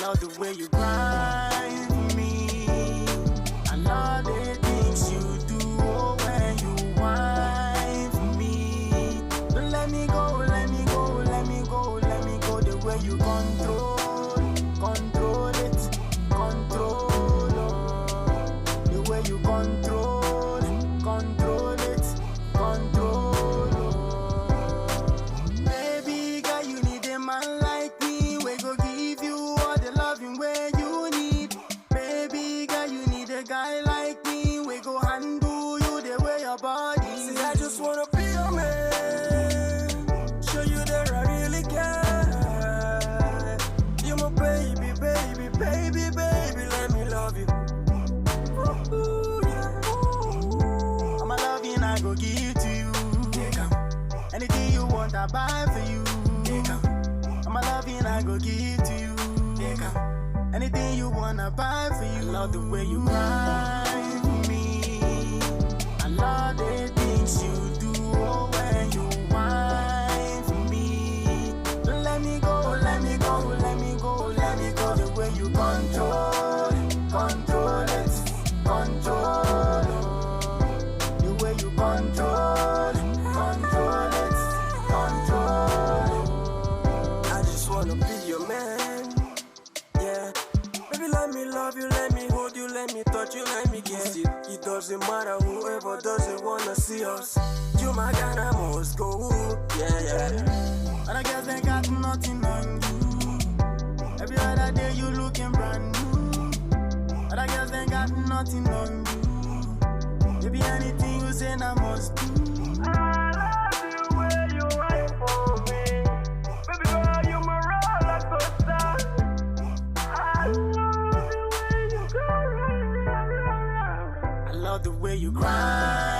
love the way you grind for me. I love the things you do when you whine for me. Don't let me go, let me go, let me go, let me go. The way you control it, control, the way you control it, control. Baby girl, you need a man like me. We go give you all the loving where you need. Baby girl, you need a guy like me. We go handle you the way your body. See, I just wanna be your man, show you that I really care. You my baby, baby, baby, baby, let me love you. Ooh, yeah. Ooh. I'm a loving I go give to you. Anything you want I buy for you. I'm a loving I go give to you. Anything you wanna buy for you. I love the way you grind for me. I love the things you do when you whine for me. Don't let me go, let me go, let me go, let me go. The way you control it, control it, control it. The way you control it, control it, control it. I just wanna be your man, yeah. Baby, let me love you, let me hold you, let me touch you, let me kiss you. It doesn't matter whoever doesn't wanna see us. You my guy, I must go, yeah, yeah. Other girls ain't got nothing on you. Every other day you looking brand new. Other girls ain't got nothing on you. Maybe anything you say I must do. I love you when you wait for me. Baby girl, you my roller coaster. I love you when you go round. I love the way you grind